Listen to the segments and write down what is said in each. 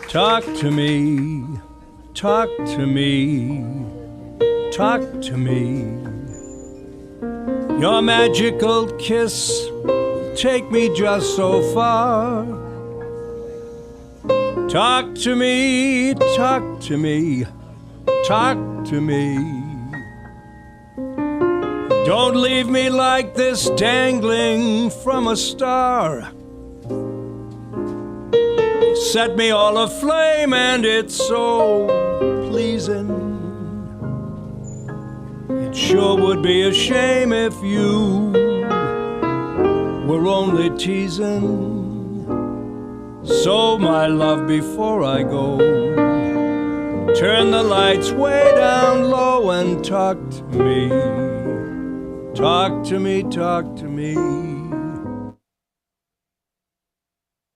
Talk to me, talk to me, talk to me. Your magical kiss, take me just so far. Talk to me, talk to me, talk to me. Don't leave me like this, dangling from a star. Set me all aflame and it's so pleasing. It sure would be a shame if you were only teasing. So my love, before I go, turn the lights way down low and talk to me. Talk to me, talk to me.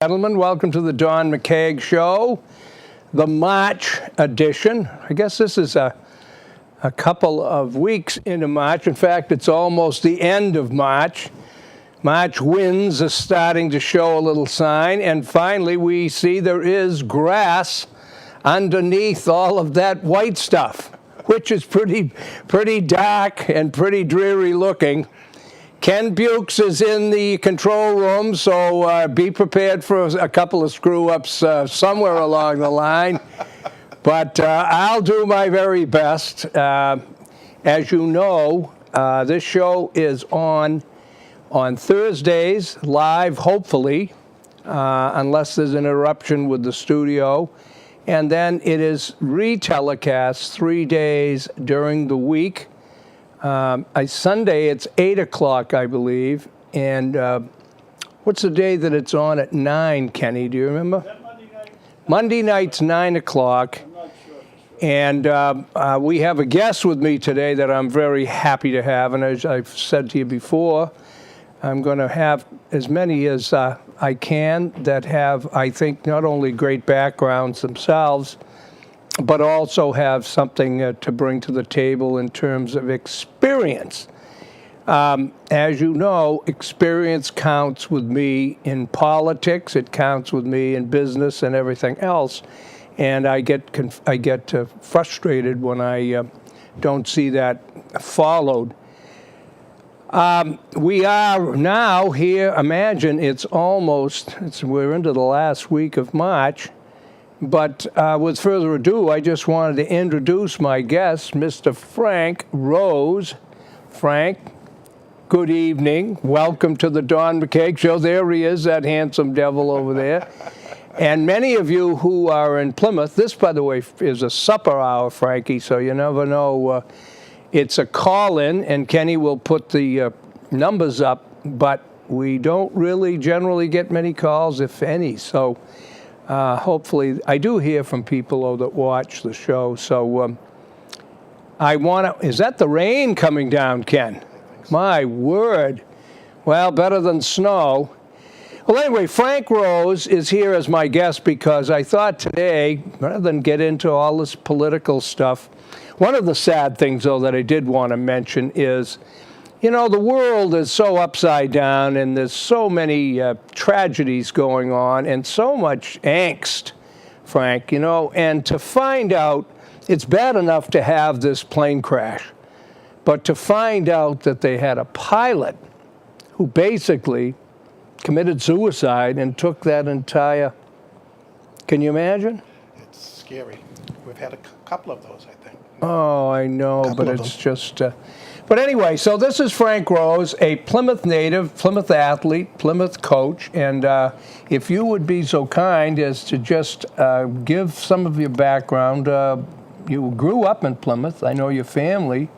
Gentlemen, welcome to the Don McKeag Show, the March edition. I guess this is a couple of weeks into March. In fact, it's almost the end of March. March winds are starting to show a little sign, and finally we see there is grass underneath all of that white stuff, which is pretty dark and pretty dreary looking. Ken Bukes is in the control room, so be prepared for a couple of screw-ups somewhere along the line. But I'll do my very best. As you know, this show is on Thursdays, live, hopefully, unless there's an interruption with the studio. And then it is retelecast 3 days during the week. Sunday, it's 8 o'clock, I believe. And what's the day that it's on at 9, Kenny? Do you remember? Is that Monday night? Monday night's 9 o'clock. I'm not sure. And we have a guest with me today that I'm very happy to have. And as I've said to you before, I'm going to have as many as I can that have, I think, not only great backgrounds themselves, but also have something to bring to the table in terms of experience. As you know, experience counts with me in politics. It counts with me in business and everything else. And I get frustrated when I don't see that followed. We are now here. Imagine we're into the last week of March. But with further ado, I just wanted to introduce my guest, Mr. Frank Rose. Frank, good evening. Welcome to the Don McKeag Show. There he is, that handsome devil over there. And many of you who are in Plymouth, this, by the way, is a supper hour, Frankie, so you never know. It's a call-in, and Kenny will put the numbers up, but we don't really generally get many calls, if any. So hopefully, I do hear from people, though, that watch the show. So is that the rain coming down, Ken? My word. Well, better than snow. Well, anyway, Frank Rose is here as my guest because I thought today, rather than get into all this political stuff, one of the sad things, though, that I did want to mention is, you know, the world is so upside down and there's so many tragedies going on and so much angst, Frank, you know, and to find out, it's bad enough to have this plane crash, but to find out that they had a pilot who basically committed suicide and took that entire, can you imagine? It's scary. We've had a couple of those, I think. Oh, I know, but it's just... But anyway, so this is Frank Rose, a Plymouth native, Plymouth athlete, Plymouth coach, and if you would be so kind as to just give some of your background. You grew up in Plymouth. I know your family.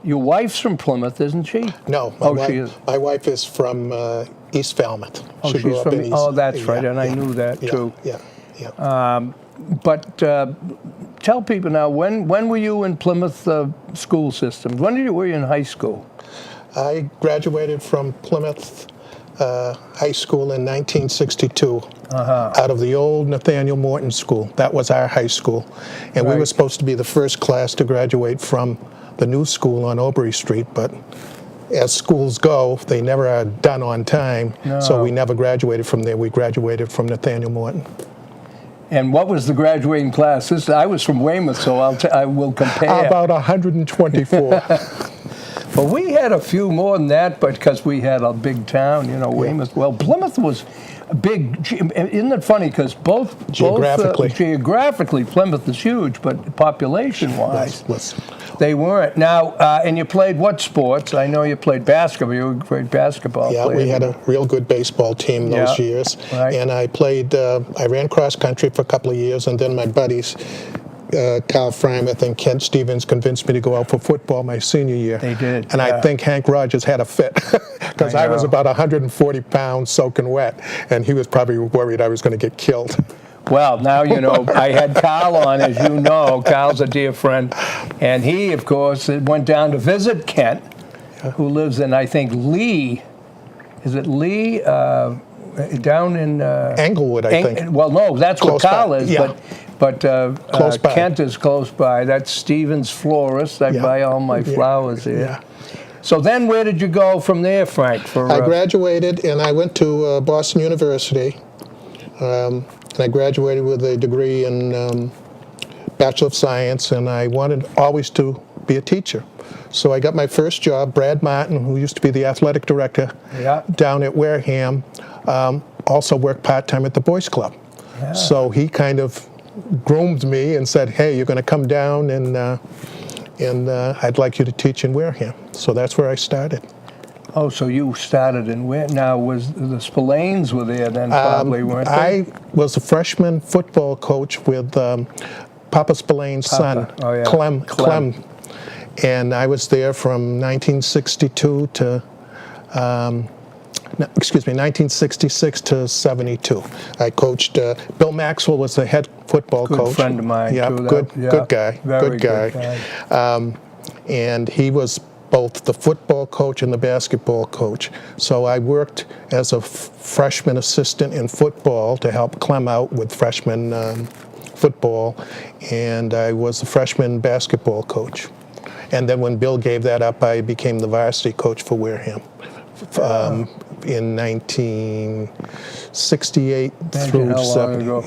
Your wife's from Plymouth, isn't she? No, she is. My wife is from East Falmouth. Oh, she's from East. Oh, that's right, and I knew that too. Yeah. But tell people now, when were you in Plymouth school system? Were you in high school? I graduated from Plymouth High School in 1962 out of the old Nathaniel Morton School. That was our high school. And we were supposed to be the first class to graduate from the new school on Oberry Street, but as schools go, they never are done on time, so we never graduated from there. We graduated from Nathaniel Morton. And what was the graduating class? I was from Weymouth, so I will compare. About 124. Well, we had a few more than that, but because we had a big town, Weymouth. Well, Plymouth was big. Isn't it funny? Because geographically, Plymouth is huge, but population-wise, they weren't. Now, and you played what sports? I know you played basketball. You were a great basketball player. Yeah, we had a real good baseball team those years. Right. And I ran cross country for a couple of years, and then my buddies, Carl Frymouth and Kent Stevens, convinced me to go out for football my senior year. They did. And I think Hank Rogers had a fit because I was about 140 pounds soaking wet, and he was probably worried I was going to get killed. Well, now you know. I had Carl on, as you know. Carl's a dear friend, and he, of course, went down to visit Kent, who lives in, I think, Lee. Is it Lee? Down in Englewood, I think. Well, no, that's where Carl is, but Kent is close by. That's Stevens Florist. I buy all my flowers there. Yeah. So then where did you go from there, Frank? I graduated, and I went to Boston University. And I graduated with a degree in Bachelor of Science, and I wanted always to be a teacher. So I got my first job. Brad Martin, who used to be the athletic director down at Wareham, also worked part-time at the Boys Club. Yeah. So he kind of groomed me and said, hey, you're going to come down, and I'd like you to teach in Wareham. So that's where I started. Oh, so you started in where? Now, was the Spillanes were there then, probably, weren't they? I was a freshman football coach with Papa Spillane's son, Clem. And I was there from 1962 to, 1966 to 72. I coached, Bill Maxwell was the head football coach. Good friend of mine, too. Good guy. Very good guy. And he was both the football coach and the basketball coach. So I worked as a freshman assistant in football to help Clem out with freshman football, and I was a freshman basketball coach. And then when Bill gave that up, I became the varsity coach for Wareham in 1968 through 70. Long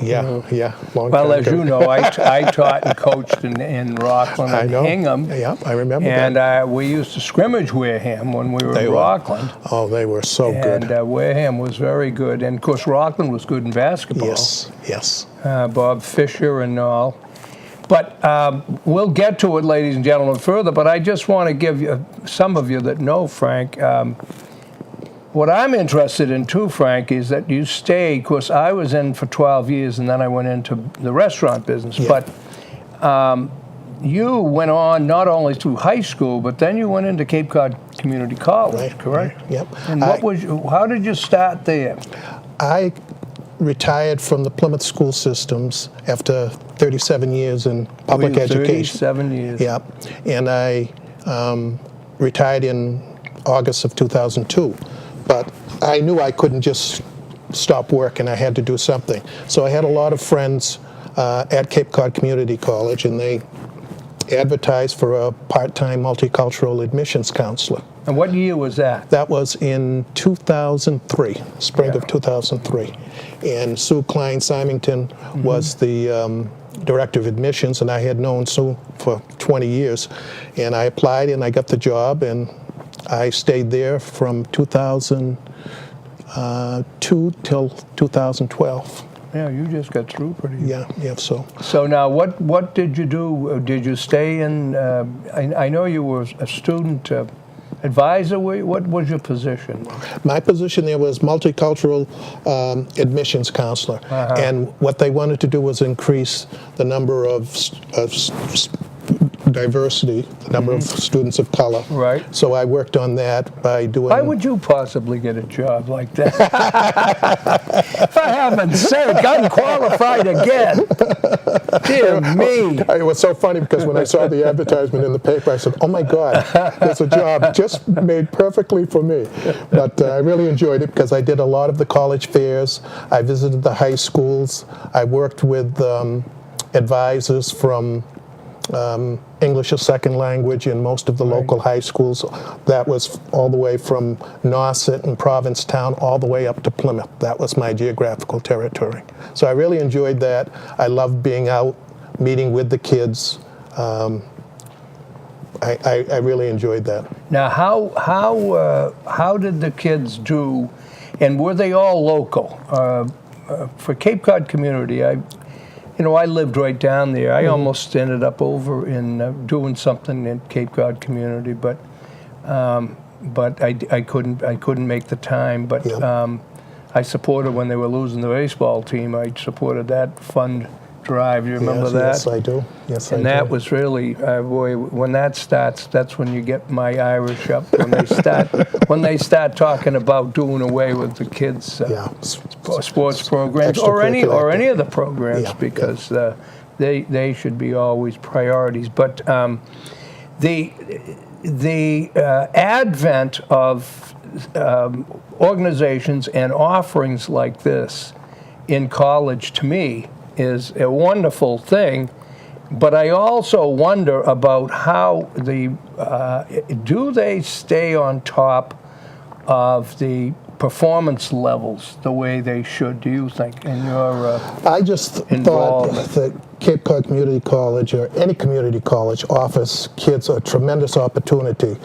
well, time as ago. you know, I taught and coached in Rockland and Hingham. Yeah, I remember and, that. And we used to scrimmage Wareham when we were in Rockland. Oh, they were so good. And Wareham was very good. And, of course, Rockland was good in basketball. Yes. Bob Fisher and all. But we'll get to it, ladies and gentlemen, further. But I just want to give you, some of you that know Frank, what I'm interested in, too, Frank, is that you stayed. Of course, I was in for 12 years, and then I went into the restaurant business. Yeah. But you went on not only through high school, but then you went into Cape Cod Community College, correct? Right. Yep. And how did you start there? I retired from the Plymouth school systems after 37 years in public education. 37 years. Yeah, and I retired in August of 2002. But I knew I couldn't just stop work, and I had to do something. So I had a lot of friends at Cape Cod Community College, and they advertised for a part-time multicultural admissions counselor. And what year was that? That was in 2003, spring of 2003. And Sue Klein-Symington was the director of admissions, and I had known Sue for 20 years. And I applied, and I got the job, and I stayed there from 2002 till 2012. Yeah, you just got through pretty. Yeah. So now, what did you do? Did you stay in? I know you were a student advisor. What was your position? My position there was multicultural admissions counselor, and what they wanted to do was increase the number of diversity, the number of students of color. Right. So I worked on that by doing... Why would you possibly get a job like that? For heaven's sake, unqualified again. Dear me. It was so funny because when I saw the advertisement in the paper, I said, oh my God, there's a job just made perfectly for me. But I really enjoyed it because I did a lot of the college fairs. I visited the high schools. I worked with advisors from English as second language in most of the local high schools. That was all the way from Nauset and Provincetown all the way up to Plymouth. That was my geographical territory. So I really enjoyed that. I loved being out, meeting with the kids. I really enjoyed that. Now, how did the kids do, and were they all local? For Cape Cod community, I lived right down there. I almost ended up over in doing something in Cape Cod community, but I couldn't make the time. But I supported when they were losing the baseball team. I supported that fund drive. You remember that? Yes, I do. Yes, I do. And that was really, boy, when that starts, that's when you get my Irish up. When they start talking about doing away with the kids' sports programs or any of the programs, because they should be always priorities. But the advent of organizations and offerings like this in college, to me, is a wonderful thing, but I also wonder about how do they stay on top of the performance levels the way they should, do you think, in your I just thought that Cape Cod Community College, or any community college, offers kids a tremendous opportunity,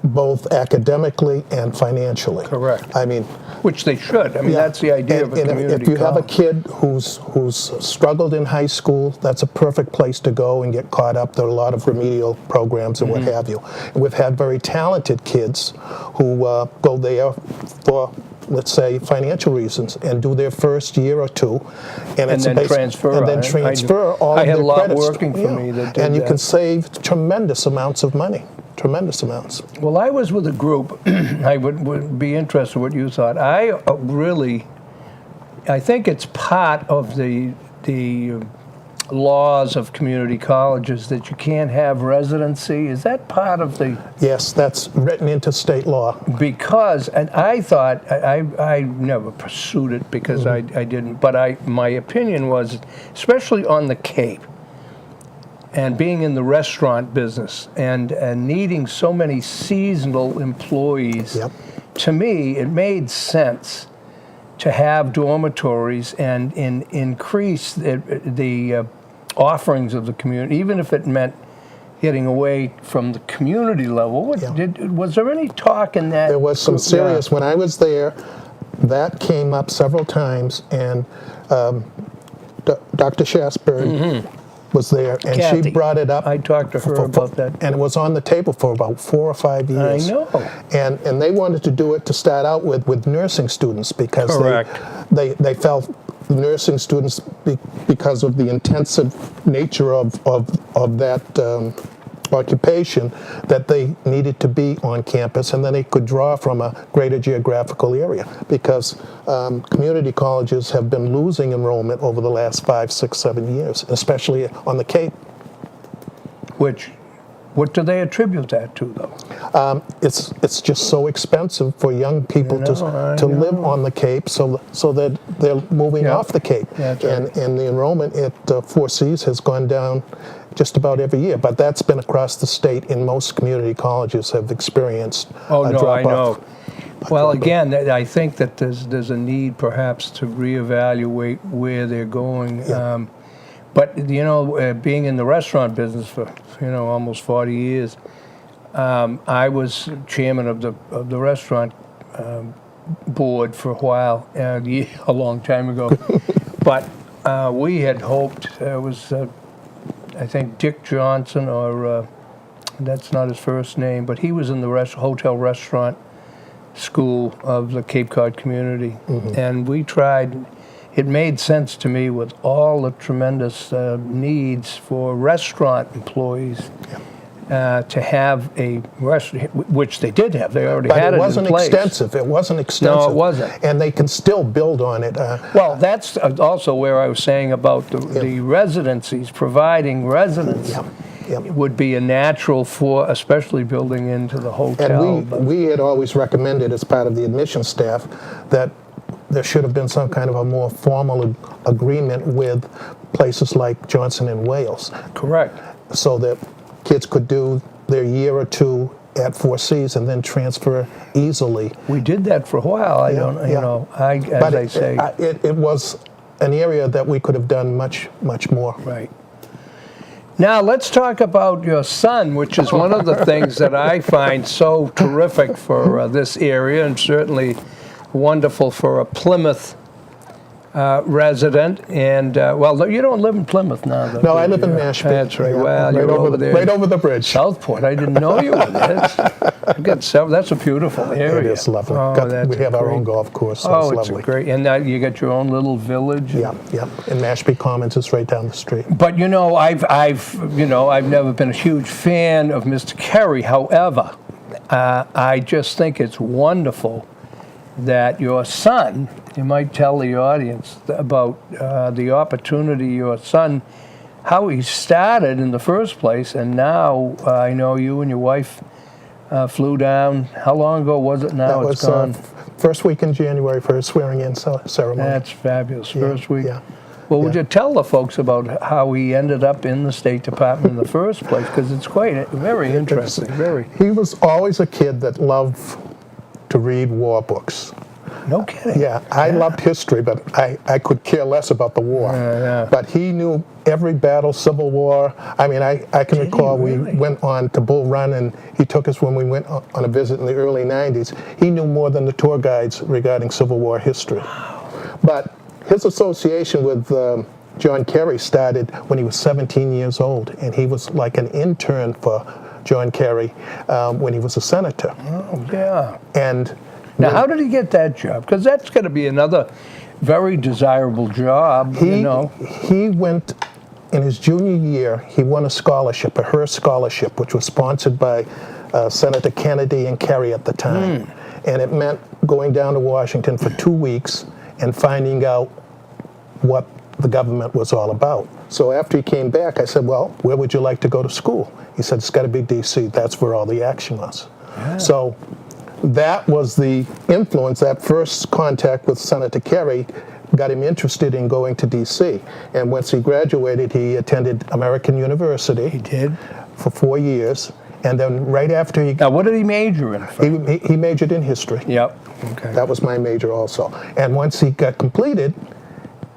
both academically and financially. Correct. I mean, which they should. I mean, that's the idea of a community if you have a college. kid who's struggled in high school, that's a perfect place to go and get caught up. There are a lot of remedial programs and what have you. And we've had very talented kids who go there for, let's say, financial reasons, and do their first year or two, and then transfer. And then transfer all I had their a lot credits. working for me that did and you that. can save tremendous amounts of money. Tremendous amounts. Well, I was with a group. I would be interested in what you thought. I think it's part of the laws of community colleges that you can't have residency. Is that part of the? Yes, that's written into state law. Because, and I thought, I never pursued it because I didn't, but my opinion was, especially on the Cape, and being in the restaurant business and needing so many seasonal employees, to me, it made sense to have dormitories and increase the offerings of the community, even if it meant getting away from the community level. Was there any talk in that? There was some serious, when I was there, that came up several times, and Dr. Shasberg was there, and Kathy, she brought it up. I talked to her about that. And it was on the table for about 4 or 5 years. I know. And they wanted to do it to start out with nursing students, because they felt nursing students, because of the intensive nature of that occupation, that they needed to be on campus, and then they could draw from a greater geographical area, because community colleges have been losing enrollment over the last 5, 6, 7 years, especially on the Cape. What do they attribute that to, though? It's just so expensive for young people to live on the Cape, so that they're moving off the Cape. That's right. And the enrollment at Four Seas has gone down just about every year, but that's been across the state, and most community colleges have experienced a drop-off. I know. Well, again, I think that there's a need perhaps to reevaluate where they're going. But being in the restaurant business for almost 40 years, I was chairman of the restaurant board for a while, a long time ago. But we had hoped, it was I think Dick Johnson, or that's not his first name, but he was in the hotel restaurant school of the Cape Cod community, and we tried. It made sense to me, with all the tremendous needs for restaurant employees, to have a restaurant, which they did have. They already had it in place. But it wasn't extensive. It wasn't extensive. No, it wasn't. And they can still build on it. Well, that's also where I was saying about the residencies, providing residence. It would be a natural for, especially building into the hotel. And we had always recommended, as part of the admissions staff, that there should have been some kind of a more formal agreement with places like Johnson and Wales, Correct. so that kids could do their year or two at Four Seas and then transfer easily. We did that for a while. I don't, you yeah. know, But I say. it was an area that we could have done much more. Right. Now let's talk about your son, which is one of the things that I find so terrific for this area, and certainly wonderful for a Plymouth resident. And well, you don't live in Plymouth now, though. No, do I live you? in Nashville. That's right. Yeah, Well, right you're over there. right over the bridge. Southport. I didn't know you were there. I've got several. That's a beautiful area. It is lovely. Oh, We have our own golf course, so Oh, it's it's lovely. great. And now you got your own little village. Yeah. And Mashpee Commons is right down the street. But you know, I've never been a huge fan of Mr. Kerry. However, I just think it's wonderful that your son, you might tell the audience about the opportunity your son, how he started in the first place, and now I know you and your wife flew down. How long ago was it now? That It's was gone. first week in January for his swearing-in ceremony. That's fabulous. First week. Yeah. Well, would you tell the folks about how he ended up in the State Department in the first place? Because it's quite very interesting. Very. He was always a kid that loved to read war books. No kidding. Yeah, I loved history, but I could care less about the war. Yeah. But he knew every battle, Civil War. I mean, I can recall really? we went on to Bull Run, and he took us when we went on a visit in the early 90s. He knew more than the tour guides regarding Civil War history. But his association with John Kerry started when he was 17 years old, and he was like an intern for John Kerry when he was a senator. Oh, yeah. And Now, how did he get that job? Because that's going to be another very desirable job, you know. He went, in his junior year, he won a scholarship, a Hearst Scholarship, which was sponsored by Senator Kennedy and Kerry at the time. And it meant going down to Washington for 2 weeks and finding out what the government was all about. So after he came back, I said, well, where would you like to go to school? He said, it's got to be D.C. That's where all the action was. Yeah. So that was the influence. That first contact with Senator Kerry got him interested in going to D.C. And once he graduated, he attended American University. He did? For 4 years. And then right after he... Now, what did he major in? He majored in history. Yep. Okay. That was my major also. And once he got completed,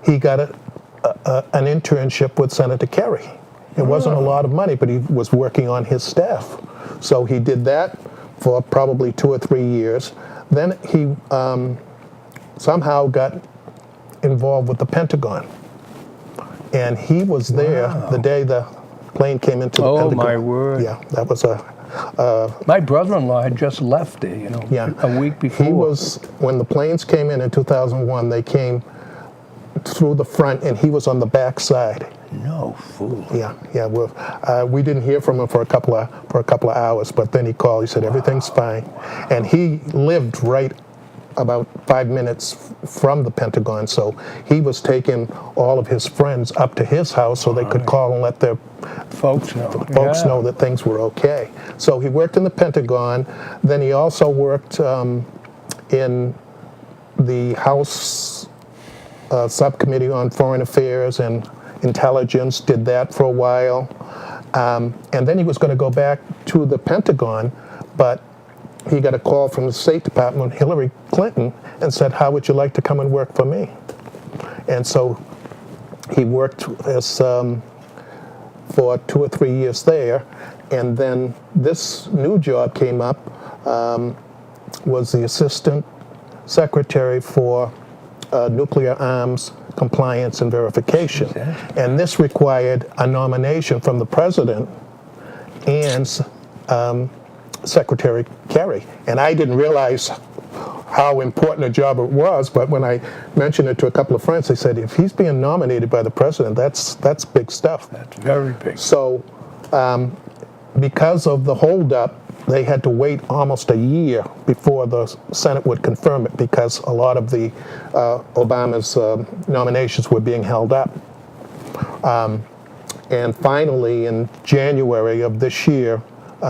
he got an internship with Senator Kerry. It wasn't a lot of money, but he was working on his staff. So he did that for probably 2 or 3 years. Then he somehow got involved with the Pentagon. And he was there the day the plane came into the Pentagon. Oh, my word. Yeah, that was my brother-in-law had just left there, you know, a week before. He was, when the planes came in 2001, they came through the front, and he was on the back side. No fool. Yeah. Well, we didn't hear from him for a couple of hours, but then he called. He said everything's fine, and he lived right about 5 minutes from the Pentagon, so he was taking all of his friends up to his house so they could call and let their folks know that things were okay. So he worked in the Pentagon. Then he also worked in the House Subcommittee on Foreign Affairs and Intelligence, did that for a while. And then he was going to go back to the Pentagon, but he got a call from the State Department, Hillary Clinton, and said, how would you like to come and work for me? And so he worked as for 2 or 3 years there, and then this new job came up, was the Assistant Secretary for Nuclear Arms Compliance and Verification. Exactly. And this required a nomination from the President and Secretary Kerry. And I didn't realize how important a job it was, but when I mentioned it to a couple of friends, they said, if he's being nominated by the President, that's big stuff. That's very big. So because of the holdup, they had to wait almost a year before the Senate would confirm it, because a lot of the Obama's nominations were being held up. And finally, in January of this year,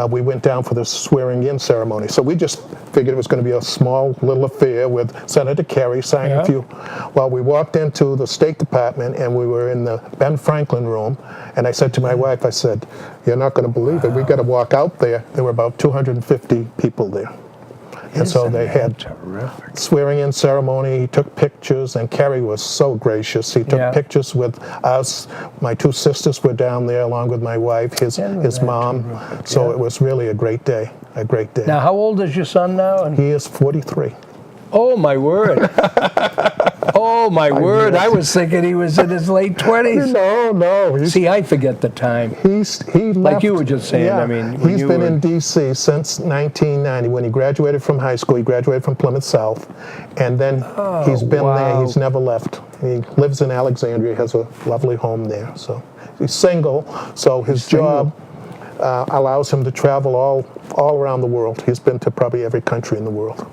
we went down for the swearing-in ceremony. So we just figured it was going to be a small little affair with Senator Kerry signing a few. Well, we walked into the State Department, and we were in the Ben Franklin room, and I said to my wife, I said, "You're not going to believe it. We got to walk out there." There were about 250 people there. And so they had swearing-in ceremony. He took pictures, and Kerry was so gracious. He took pictures with us. My two sisters were down there, along with my wife, his mom. So it was really a great day. A great day. Now, how old is your son now? He is 43. Oh my word! Oh my word! I was thinking he was in his late 20s. No. See, I forget the time. He left, like you were just saying. Yeah, I mean, he's been in D.C. since 1990. When he graduated from high school, he graduated from Plymouth South, and then he's been there. He's never left. He lives in Alexandria. Has a lovely home there. So he's single. So his job allows him to travel all around the world. He's been to probably every country in the world.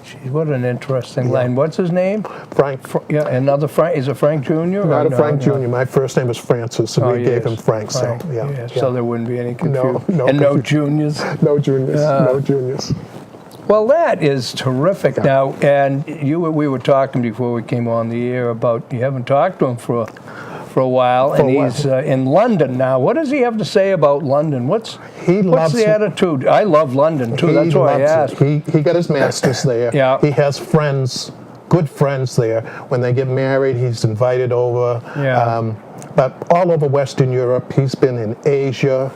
Jeez, what an interesting line. What's his name? Frank. Yeah, another Frank. Is it Frank Jr.? Not a Frank Jr. My first name is Francis, so we gave him Frank. So so there wouldn't be any confusion. No, and no juniors. No juniors. No juniors. Well, that is terrific. Now, and we were talking before we came on the air about you haven't talked to him for a while, and he's in London now. What does he have to say about London? What's the attitude? I love London too. That's why I asked. He got his master's there. He has friends, good friends there. When they get married, he's invited over. But all over Western Europe, he's been in Asia,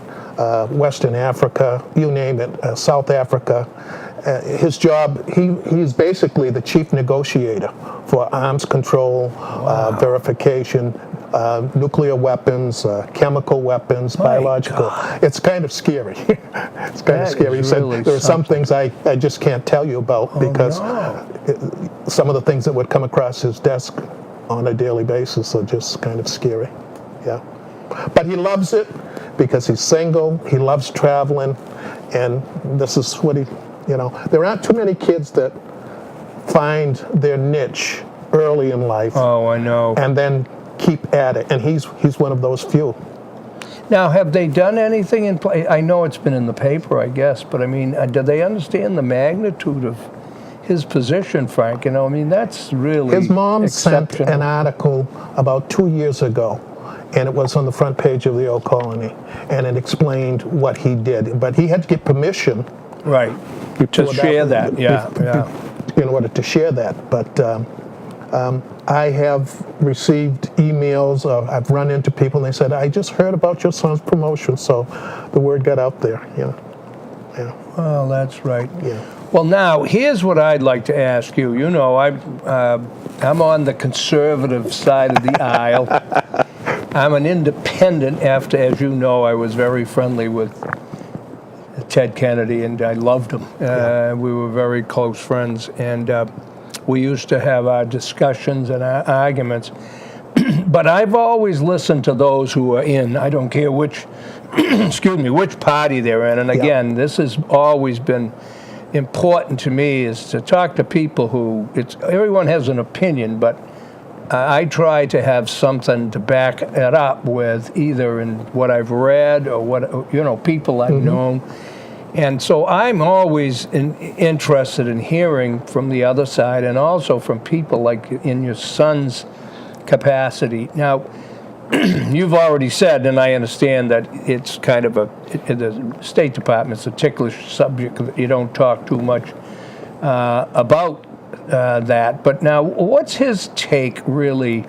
Western Africa, you name it, South Africa. His job, he's basically the chief negotiator for arms control, verification, nuclear weapons, chemical weapons, biological. It's kind of scary. It's kind of scary. He said there are some things I just can't tell you about because some of the things that would come across his desk on a daily basis are just kind of scary. Yeah. But he loves it because he's single. He loves traveling. And this is what there aren't too many kids that find their niche early in life. Oh, I know. And then keep at it, and he's one of those few. Now, have they done anything in play? I know it's been in the paper, I guess, but I mean, do they understand the magnitude of his position, Frank? I mean, that's really his mom sent an article about 2 years ago, and it was on the front page of the Old Colony, and it explained what he did, but he had to get permission, to share that. In order to share that, but. I have received emails, I've run into people, and they said, I just heard about your son's promotion, so the word got out there. Well, that's right. Well, now, here's what I'd like to ask you. I'm on the conservative side of the aisle. I'm an independent after, as you know, I was very friendly with Ted Kennedy, and I loved him. We were very close friends, and we used to have our discussions and our arguments. But I've always listened to those who are in. I don't care which, which party they're in. And again, this has always been important to me, is to talk to people who, everyone has an opinion, but I try to have something to back it up with, either in what I've read or what, people I've known. And so I'm always interested in hearing from the other side, and also from people like in your son's capacity. Now, you've already said, and I understand that it's kind of the State Department's a ticklish subject. You don't talk too much about that. But now, what's his take really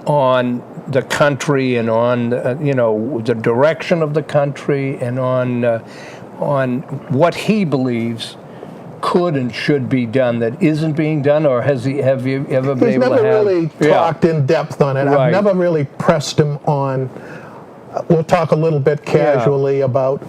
on the country and on the direction of the country, and on what he believes could and should be done that isn't being done, or have you ever been able to have? He's never really talked in depth on it. I've never really pressed him on. We'll talk a little bit casually about,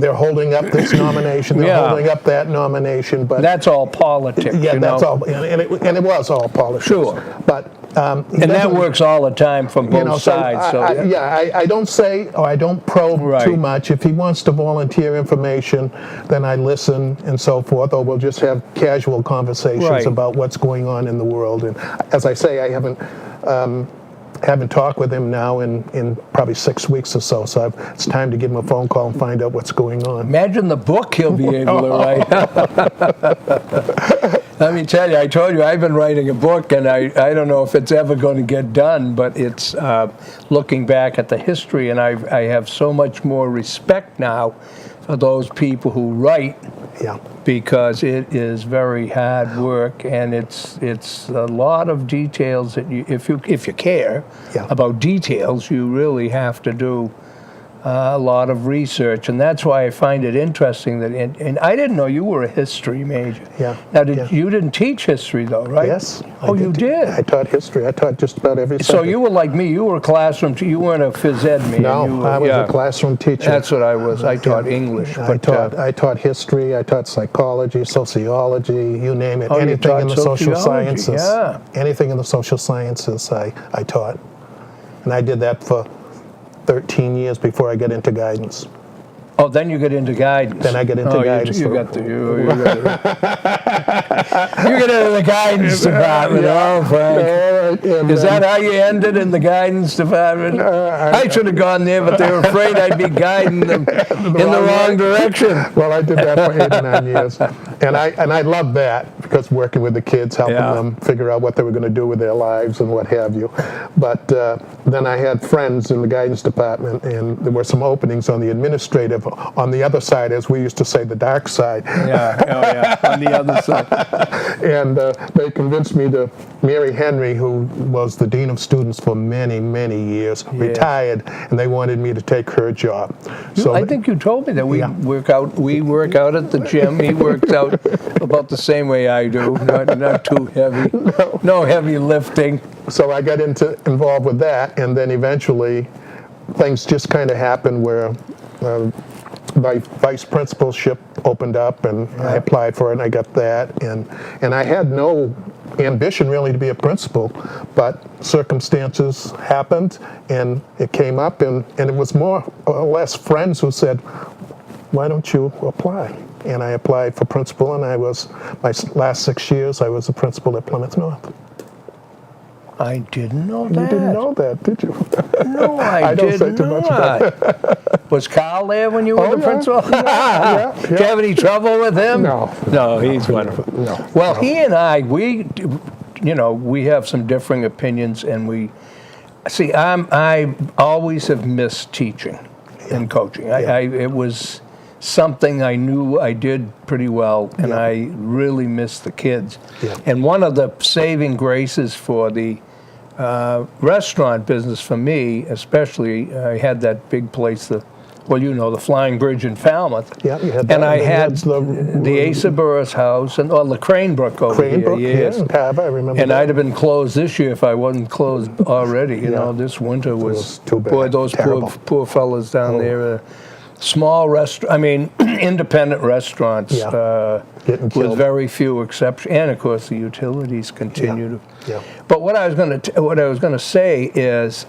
they're holding up this nomination, they're holding up that nomination, but that's all politics. That's all, and it was all politics. Sure, but and that works all the time from both sides. I don't say, or I don't probe too much. If he wants to volunteer information, then I listen and so forth, or we'll just have casual conversations about what's going on in the world. And as I say, I haven't haven't talked with him now in probably 6 weeks or so. So it's time to give him a phone call and find out what's going on. Imagine the book he'll be able to write. Let me tell you, I told you I've been writing a book, and I don't know if it's ever going to get done, but it's looking back at the history, and I have so much more respect now for those people who write. Yeah. Because it is very hard work, and it's a lot of details that you, if you care about details, you really have to do a lot of research, and that's why I find it interesting that. And I didn't know you were a history major. Yeah. Now, you didn't teach history though, right? Yes. Oh, you did. I taught history. I taught just about every subject. So you were like me. You were a classroom. You weren't a phys ed major. No, I was a classroom teacher. That's what I was. I taught English. I taught history. I taught psychology, sociology. You name it. Anything in the social sciences. Yeah. Anything in the social sciences, I taught, and I did that for 13 years before I got into guidance. Oh, then you get into guidance. Then I get into guidance. You get into the guidance department. Oh, Frank. Is that how you ended in the guidance department? I should have gone there, but they were afraid I'd be guiding them in the wrong direction. Well, I did that for 8 or 9 years, and I loved that because working with the kids, helping them figure out what they were going to do with their lives and what have you. But then I had friends in the guidance department, and there were some openings on the administrative. On the other side, as we used to say, the dark side. On the other side. And they convinced me to marry Henry, who was the dean of students for many, many years, retired, and they wanted me to take her job. So I think you told me that we work out at the gym. He works out about the same way I do, not too heavy, no heavy lifting. So I got involved with that, and then eventually things just kind of happened where my vice principalship opened up, and I applied for it, and I got that, and I had no ambition really to be a principal, but circumstances happened, and it came up, and it was more or less friends who said, why don't you apply? And I applied for principal, and my last 6 years, I was a principal at Plymouth North. I didn't know that. You didn't know that, did you? No, I did don't say too much about it. Was Carl there when you were the principal? Did you have any trouble with him? No, he's wonderful. No. Well, he and I, we have some differing opinions, and we see. I always have missed teaching and coaching. It was something I knew I did pretty well, and I really missed the kids. And one of the saving graces for the restaurant business for me, especially, I had that big place, the Flying Bridge in Falmouth. Yeah, you had that. And I had the Asa Burris House and the Cranebrook over here. Yes. I remember. And I'd have been closed this year if I wasn't closed already. You know, this winter was too bad. Boy, those poor fellas down there. Small independent restaurants with very few exceptions, and of course the utilities continue to. But what I was going to say is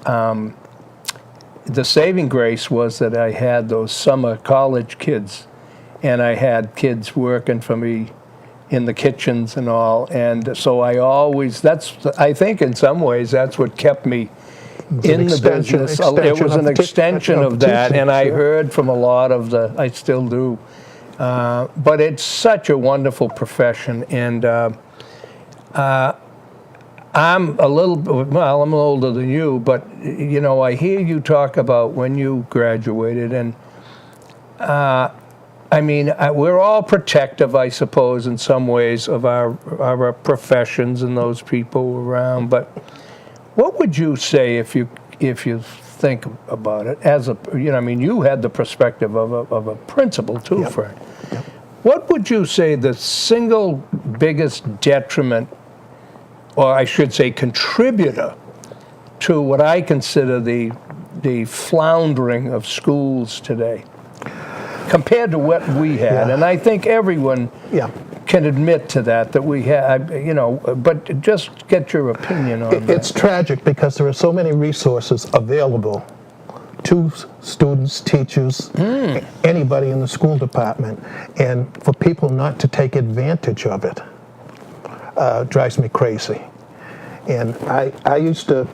the saving grace was that I had those summer college kids, and I had kids working for me in the kitchens and all, and so I think in some ways that's what kept me in the business. It was an extension of that, and I heard from a lot of I still do, but it's such a wonderful profession, and I'm I'm older than you, but I hear you talk about when you graduated, and we're all protective, I suppose, in some ways of our professions and those people around, but what would you say if you think about it you had the perspective of a principal too, Frank. What would you say the single biggest detriment, or I should say contributor, to what I consider the floundering of schools today compared to what we had? And I think everyone can admit to that we have, but just get your opinion on that. It's tragic because there are so many resources available to students, teachers, anybody in the school department, and for people not to take advantage of it drives me crazy. And I used to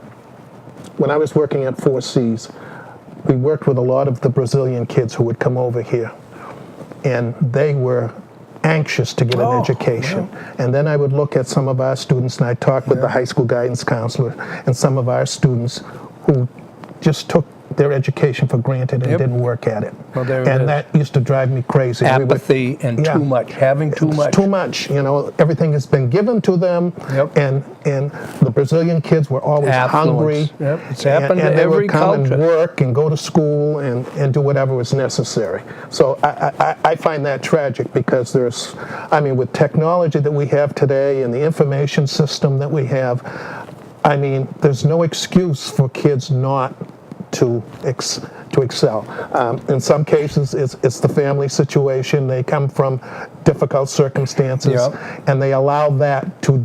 when I was working at 4Cs, we worked with a lot of the Brazilian kids who would come over here, and they were anxious to get an education. Yeah. And then I would look at some of our students, and I talked with the high school guidance counselor and some of our students who just took their education for granted and didn't work at it. Well, and that used to drive me crazy. Apathy and too much, having too much. Too much, you know, everything has been given to them, and the Brazilian kids were always hungry. It's happened to every culture. And they would come and work and go to school and do whatever was necessary. So I find that tragic, because there's, I mean, with technology that we have today and the information system that we have, I mean, there's no excuse for kids not to excel. In some cases, it's the family situation. They come from difficult circumstances, and they allow that to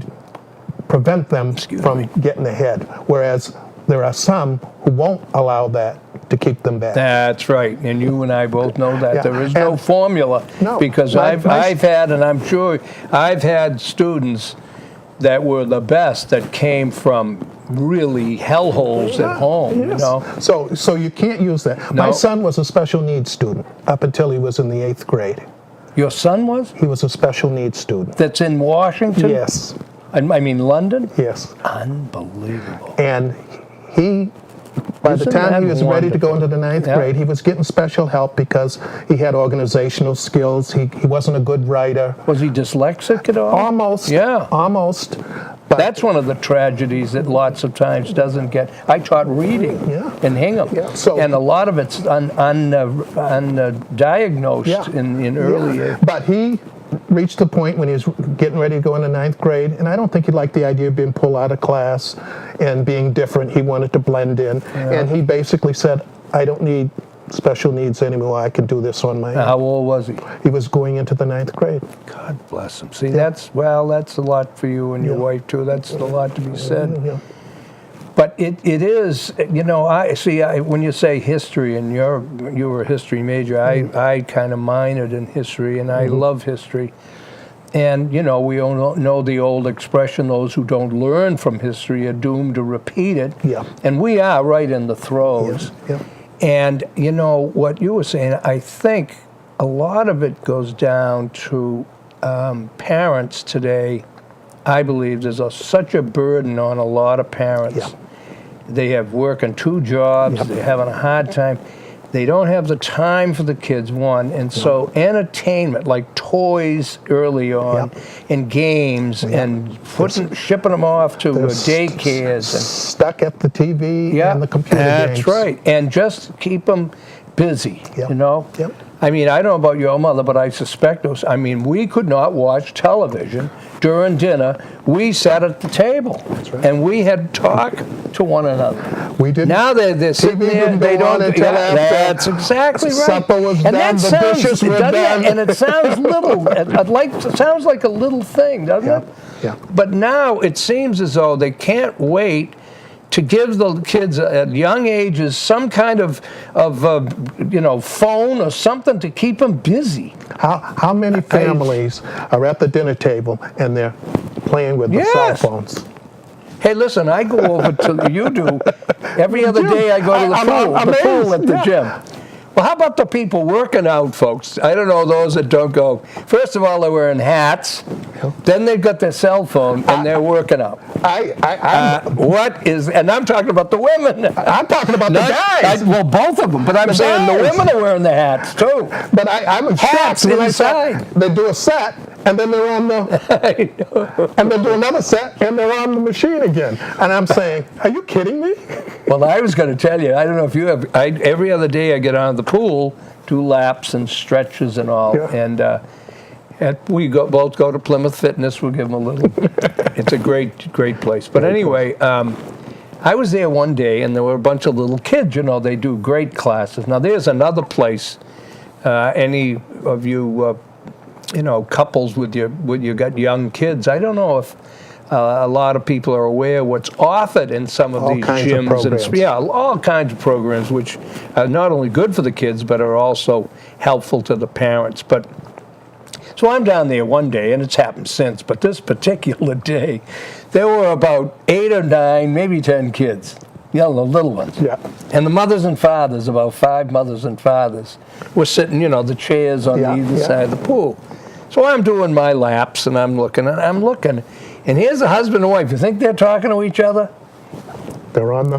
prevent them from getting ahead. Whereas there are some who won't allow that to keep them back. That's right, and you and I both know that. There is no formula, because I've had, and I'm sure I've had students that were the best that came from really hellholes at home, you know. So you can't use that. No. My son was a special needs student up until he was in the 8th grade. Your son was? He was a special needs student. That's in Washington? Yes. I mean London? Yes. Unbelievable. And he, by the time he was ready to go into the 9th grade, he was getting special help because he had organizational skills. He wasn't a good writer. Was he dyslexic at all? Almost. Yeah. Almost. But that's one of the tragedies that lots of times doesn't get. I taught reading in Hingham, and a lot of it's undiagnosed in early years. But he reached a point when he was getting ready to go into 9th grade, and I don't think he liked the idea of being pulled out of class and being different. He wanted to blend in, and he basically said, I don't need special needs anymore. I can do this on my own. How old was he? He was going into the 9th grade. God bless him. See, that's a lot for you and your wife, too. That's a lot to be said. Yeah. But it is, you know, when you say history, and you were a history major, I kind of minored in history, and I love history. And, you know, we all know the old expression, those who don't learn from history are doomed to repeat it. Yeah. And we are right in the throes. Yeah. And, you know, what you were saying, I think a lot of it goes down to parents today. I believe there's such a burden on a lot of parents. Yeah. They have working 2 jobs. They're having a hard time. They don't have the time for the kids, one. And so entertainment, like toys early on, and games, and shipping them off to daycares. And stuck at the TV and the computer games. That's right. And just keep them busy, you know? Yep. I mean, I don't know about your mother, but I suspect those. I mean, we could not watch television during dinner. We sat at the table, and we had to talk to one another. We didn't. Now they're sitting there. They don't. That's exactly right. Supper was done. The dishes were done. And it sounds little. It sounds like a little thing, doesn't it? Yeah. But now it seems as though they can't wait to give the kids at young ages some kind of phone or something to keep them busy. How many families are at the dinner table and they're playing with the cell phones? Hey, listen, I go over to, you do, every other day I go to the pool at the gym. Well, how about the people working out, folks? I don't know those that don't go. First of all, they're wearing hats. Then they've got their cell phone, and they're working out. And I'm talking about the women. I'm talking about the guys. Well, both of them, but I'm saying the women are wearing the hats, too. But I'm shocked when inside. They do a set, and then they're on the, and they do another set, and they're on the machine again. And I'm saying, are you kidding me? Well, I was going to tell you, I don't know if you have, every other day I get on the pool, do laps and stretches and all, and we both go to Plymouth Fitness. We'll give them a little. It's a great place. But anyway, I was there one day, and there were a bunch of little kids. You know, they do great classes. Now, there's another place. Any of you, couples with you got young kids. I don't know if a lot of people are aware what's offered in some of these gyms, and all kinds of programs, which are not only good for the kids but are also helpful to the parents. But so I'm down there one day, and it's happened since, but this particular day, there were about 8 or 9, maybe 10 kids, the little ones. Yeah. And the mothers and fathers, about 5 mothers and fathers, were sitting, the chairs on either side of the pool. So I'm doing my laps, and I'm looking, and here's a husband and wife. You think they're talking to each other? They're on,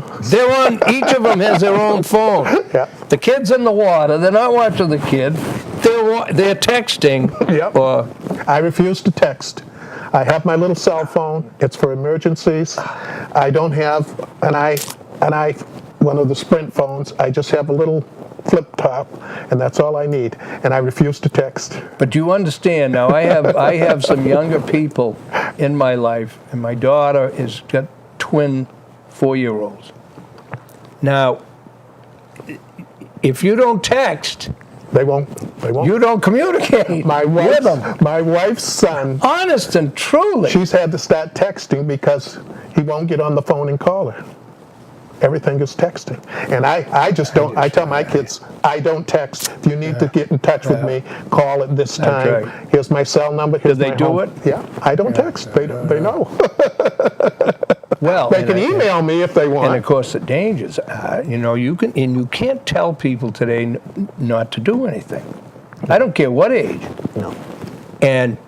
each of them has their own phone. Yeah. The kid's in the water. They're not watching the kid. They're texting. Yep. I refuse to text. I have my little cell phone. It's for emergencies. I don't have one of the Sprint phones. I just have a little flip top, and that's all I need. And I refuse to text. But you understand now. I have some younger people in my life, and my daughter has got twin 4-year-olds. Now, if you don't text, they won't. You don't communicate with them. My wife's son. Honest and truly. She's had to start texting because he won't get on the phone and call her. Everything is texting. And I just don't. I tell my kids, I don't text. If you need to get in touch with me, call at this time. Right. Here's my cell number. Here's do they do it? Yeah. I don't text. They know. Well, they can email me if they want. And of course, the dangers, you can't tell people today not to do anything. I don't care what age. No. And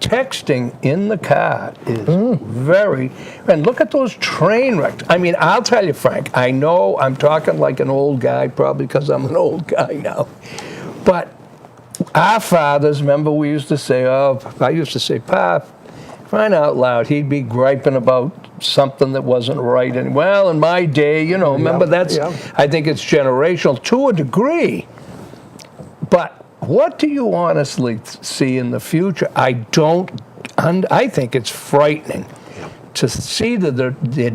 texting in the car is very. And look at those train wrecks. I mean, I'll tell you, Frank. I know I'm talking like an old guy, probably because I'm an old guy now. But our fathers, remember, we used to say, I used to say, "Pop, crying out loud," he'd be griping about something that wasn't right. And well, in my day, remember I think it's generational to a degree. But what do you honestly see in the future? I think it's frightening to see the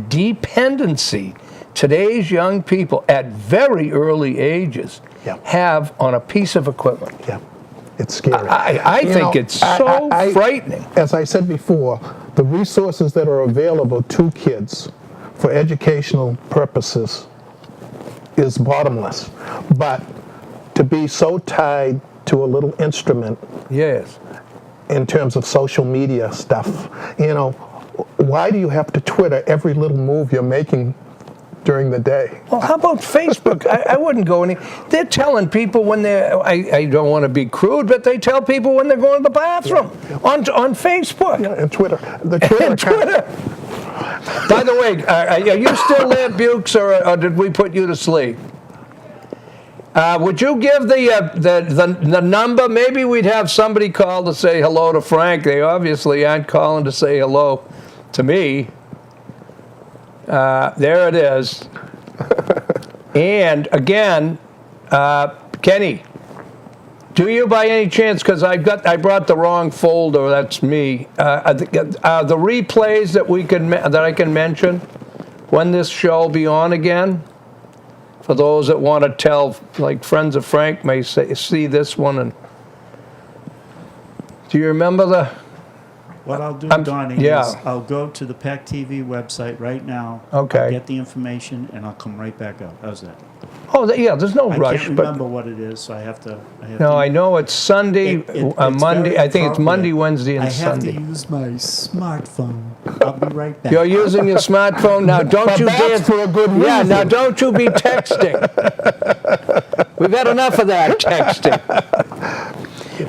dependency today's young people at very early ages have on a piece of equipment. Yeah. It's scary. I think it's so frightening. As I said before, the resources that are available to kids for educational purposes is bottomless. But to be so tied to a little instrument, yes, in terms of social media stuff, why do you have to Twitter every little move you're making during the day? Well, how about Facebook? I wouldn't go any. They're telling people when they're. I don't want to be crude, but they tell people when they're going to the bathroom on Facebook. Yeah, and Twitter. The Twitter. And Twitter. By the way, are you still there, Bukes, or did we put you to sleep? Would you give the number? Maybe we'd have somebody call to say hello to Frank. They obviously aren't calling to say hello to me. There it is. And again, Kenny, do you by any chance, because I brought the wrong folder, that's me, the replays that I can mention when this show will be on again? For those that want to tell, like friends of Frank may see this one. And do you remember the? What I'll do, Donnie, is I'll go to the McKeag TV website right now. Okay. I'll get the information, and I'll come right back up. How's that? Oh, there's no rush. I can't remember what it is, so I have to. I know it's Sunday, Monday. I think it's Monday, Wednesday, and Sunday. I have to use my smartphone. I'll be right back. You're using your smartphone now. Don't you dare for a good reason. Yeah, now don't you be texting. We've had enough of that texting.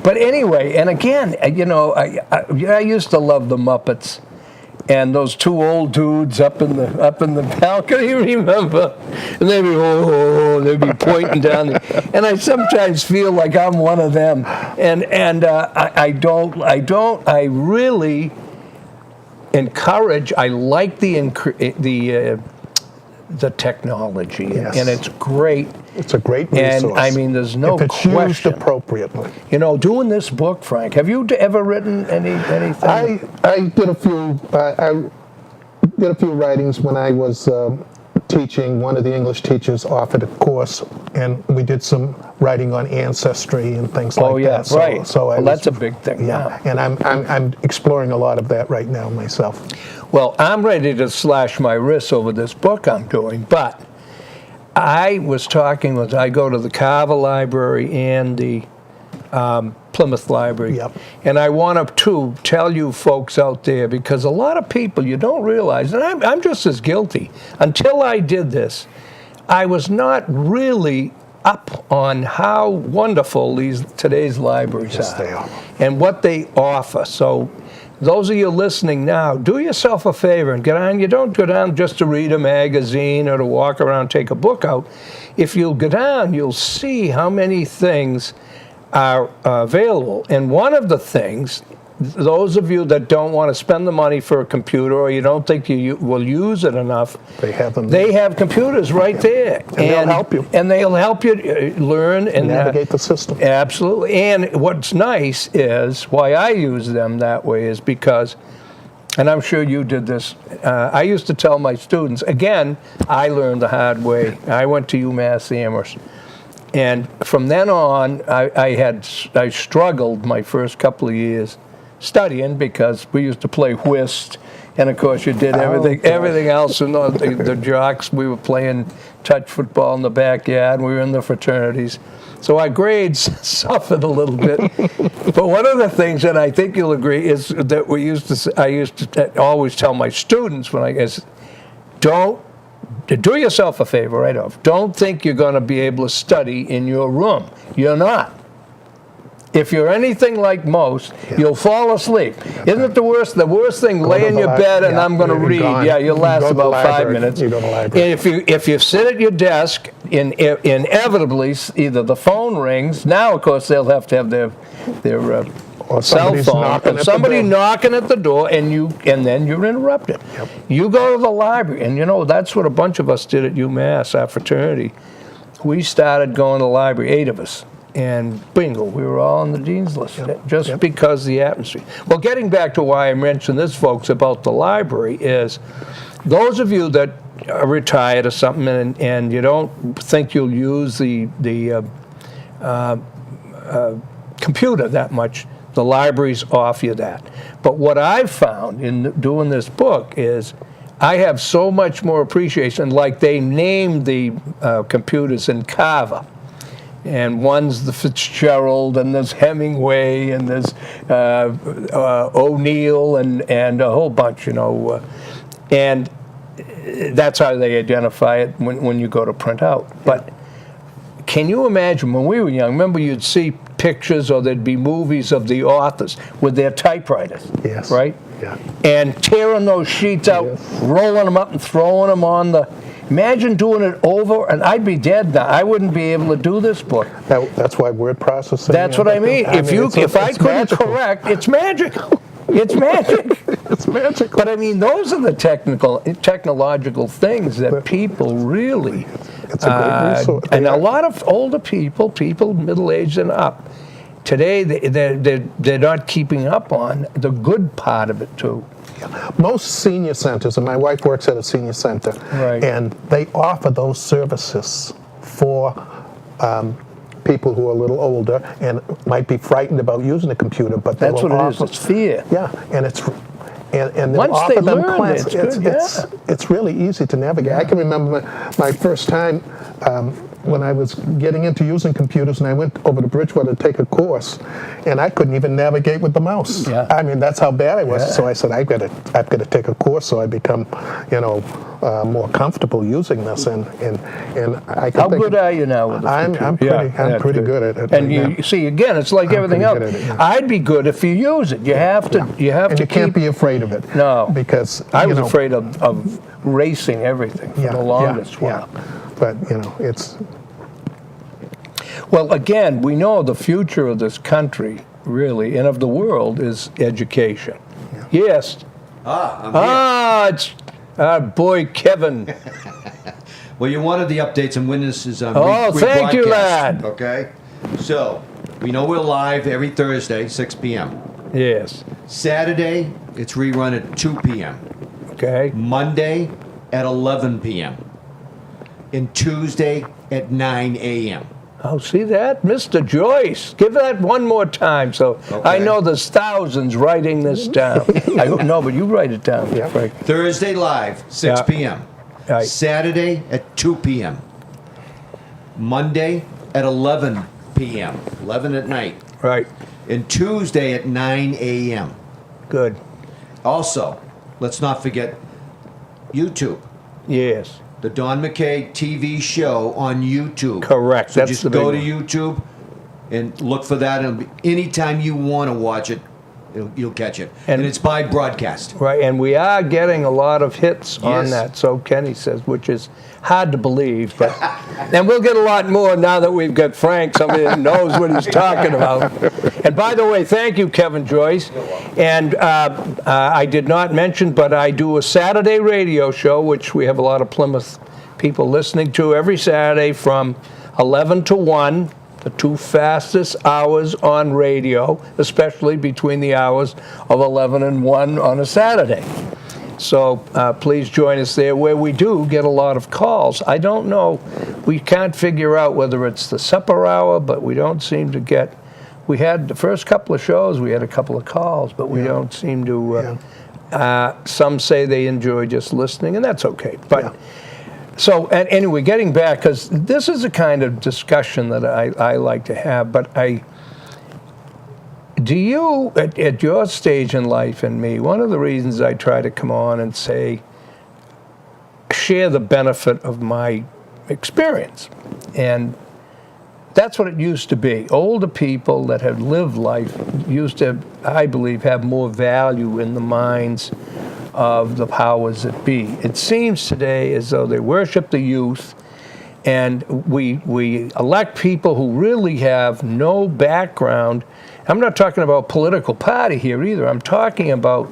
But anyway, and again, I used to love the Muppets, and those two old dudes up in the balcony. Remember? And they'd be pointing down there, and I sometimes feel like I'm one of them. And I really encourage. I like the technology, and it's great. It's a great resource. And I mean, there's no question. If it's used appropriately. Doing this book, Frank, have you ever written anything? I did a few. I did a few writings when I was teaching. One of the English teachers offered a course, and we did some writing on ancestry and things like that. Oh, yeah, right. So that's a big thing. Yeah, and I'm exploring a lot of that right now myself. Well, I'm ready to slash my wrists over this book I'm doing, but I was talking I go to the Carver Library and the Plymouth Library. Yep. And I want to tell you folks out there, because a lot of people, you don't realize, and I'm just as guilty, until I did this, I was not really up on how wonderful today's libraries Yes, are. they are. And what they offer. So those of you listening now, do yourself a favor and get on. You don't go down just to read a magazine or to walk around, take a book out. If you'll go down, you'll see how many things are available. And one of the things, those of you that don't want to spend the money for a computer, or you don't think you will use it enough, They have them. they have computers right there. And they'll help you. And they'll help you learn and navigate the system. Absolutely. And what's nice is, why I use them that way is because, and I'm sure you did this, I used to tell my students, again, I learned the hard way. I went to UMass Amherst. And from then on, I struggled my first couple of years studying, because we used to play whist, and of course you did everything else. And the jocks, we were playing touch football in the backyard, and we were in the fraternities. So our grades suffered a little bit. But one of the things that I think you'll agree is that I used to always tell my students don't do yourself a favor right off. Don't think you're going to be able to study in your room. You're not. If you're anything like most, you'll fall asleep. Isn't it the worst? The worst thing, lay in your bed and I'm going to read. Yeah, you'll last about 5 minutes. You go to the library. If you sit at your desk, inevitably either the phone rings. Now, of course, they'll have to have their Or cell phone, knocking and at somebody the door. knocking at the door, and then you're interrupted. Yep. You go to the library, and that's what a bunch of us did at UMass, our fraternity. We started going to the library, 8 of us, and bingo, we were all on the dean's list, just because of the atmosphere. Well, getting back to why I mentioned this, folks, about the library is, those of you that are retired or something, and you don't think you'll use the computer that much, the libraries offer you that. But what I've found in doing this book is I have so much more appreciation. Like, they named the computers in Carver. And one's the Fitzgerald, and there's Hemingway, and there's O'Neill, and a whole bunch, and that's how they identify it when you go to print out. But can you imagine, when we were young, remember you'd see pictures, or there'd be movies of the authors with their typewriters, Yes. right? Yeah. And tearing those sheets out, rolling them up and throwing them on the... Imagine doing it over, and I'd be dead now. I wouldn't be able to do this book. That's why word processing. That's what I mean. If I couldn't magical. correct, it's magical. It's magic. It's magical. But I mean, those are the technological things that people really... It's a great resource. and a lot of older people middle-aged and up, today they're not keeping up on the good part of it too. Most senior centers, and my wife works at a senior center, Right. and they offer those services for people who are a little older and might be frightened about using a computer, but they That's will what it is. offer, It's fear. Yeah, and and they'll Once offer they them learn classes. it, it's good, It's really easy to navigate. I can remember my first time when I was getting into using computers, and I went over to Bridgewater to take a course, and I couldn't even navigate with the mouse. Yeah. I mean, that's how bad I was. Yeah. So I said, I've got to take a course so I become, more comfortable using this. And I can How think good are you now with the computer? I'm pretty good at it. And right you see, again, it's like everything else. pretty good at it, I'd be good if you use it. You have to. You have And to you can't keep. be afraid of it. No. Because I was afraid of racing everything for the longest while. But it's. Well, again, we know the future of this country, really, and of the world, is education. Yeah. Yes. I'm here. It's our boy Kevin. Well, you wanted the updates and witnesses on Thank you, rebroadcast, lad. Okay? So, we know we're live every Thursday, 6 p.m. Yes. Saturday, it's rerun at 2 p.m. Okay. Monday at 11 p.m. And Tuesday at 9 a.m. Oh, see that? Mr. Joyce. Give that one more time. So I know there's thousands writing this down. No, but you write it down. Yeah. Frank. Thursday live, 6 p.m. Right. Saturday at 2 p.m. Monday at 11 p.m. 11 at night. Right. And Tuesday at 9 a.m. Good. Also, let's not forget YouTube. Yes. The Don McKeag TV Show on YouTube. Correct. So That's just the go to big one. YouTube and look for that. And anytime you want to watch it, you'll catch it. And it's by broadcast. Right, and we are getting a lot of hits on Yes. that, so Kenny says, which is hard to believe. But and we'll get a lot more now that we've got Frank, somebody that knows what he's talking about. And by the way, thank you, Kevin Joyce. And I did not mention, but I do a Saturday radio show, which we have a lot of Plymouth people listening to every Saturday from 11 to 1. The 2 fastest hours on radio, especially between the hours of 11 and 1 on a Saturday. So please join us there, where we do get a lot of calls. I don't know, we can't figure out whether it's the supper hour, but we don't seem to get, we had the first couple of shows, we had a couple of calls, but we don't seem to, some say they enjoy just listening, and that's okay. But. So, and anyway, getting back, because this is the kind of discussion that I like to have, but do you, at your stage in life and me, one of the reasons I try to come on and say, share the benefit of my experience, and that's what it used to be. Older people that had lived life used to, I believe, have more value in the minds of the powers that be. It seems today as though they worship the youth, and we elect people who really have no background. I'm not talking about political party here either. I'm talking about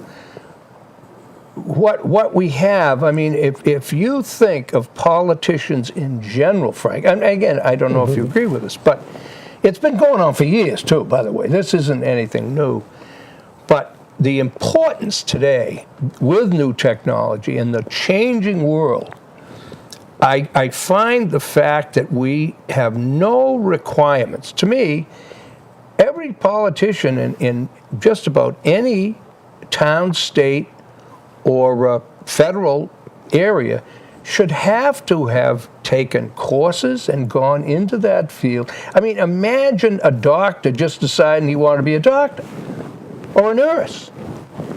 what we have. I mean, if you think of politicians in general, Frank, and again, I don't know if you agree with this, but it's been going on for years too, by the way. This isn't anything new. But the importance today with new technology in the changing world, I find the fact that we have no requirements. To me, every politician in just about any town, state, or federal area should have to have taken courses and gone into that field. I mean, imagine a doctor just deciding he wanted to be a doctor, or a nurse,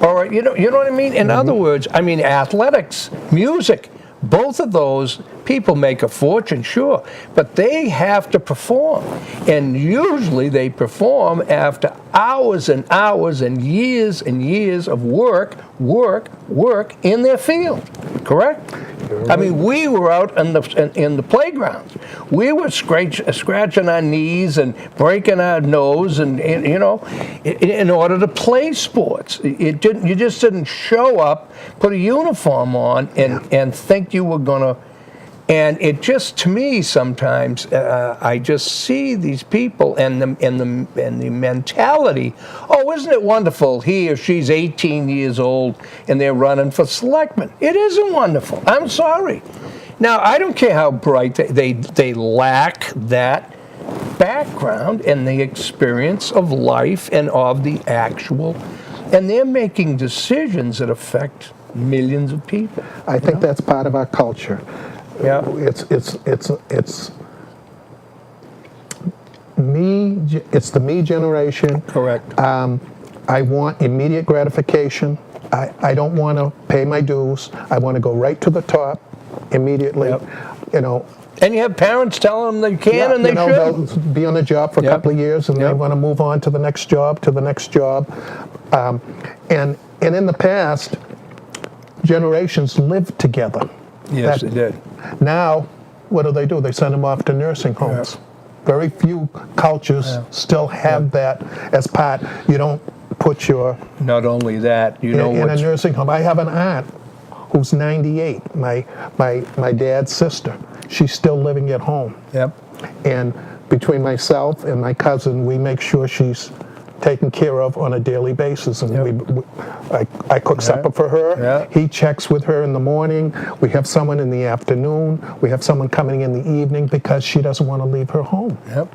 or you know what I mean? In other words, I mean, athletics, music, both of those people make a fortune, sure, but they have to perform, and usually they perform after hours and hours and years of work in their field. Correct? I mean, we were out in the playgrounds. We were scratching our knees and breaking our nose, and you know, in order to play sports. You just didn't show up, put a uniform on, and think you were gonna. And it just, to me, sometimes I just see these people and the mentality. Oh, isn't it wonderful? He or she's 18 years old and they're running for selectman. It isn't wonderful. I'm sorry. Now, I don't care how bright they lack that background and the experience of life and of the actual, and they're making decisions that affect millions of people. I think that's part of our culture. Yeah, It's me. It's the me generation. correct. I want immediate gratification. I don't want to pay my dues. I want to go right to the top immediately. Yep. You know. And you have parents telling them they can and they should. They'll be on the job for a couple of years and they want to move on to the next job, and in the past, generations lived together. Yes, they did. Now, what do? They send them off to nursing homes. Yeah. Very few cultures still have that as part. You don't put your Not only that, you know in a what's nursing home. I have an aunt who's 98. My dad's sister. She's still living at home. Yep. And between myself and my cousin, we make sure she's taken care of on a daily basis. And I cook supper for her. Yeah. He checks with her in the morning. We have someone in the afternoon. We have someone coming in the evening because she doesn't want to leave her home. Yep.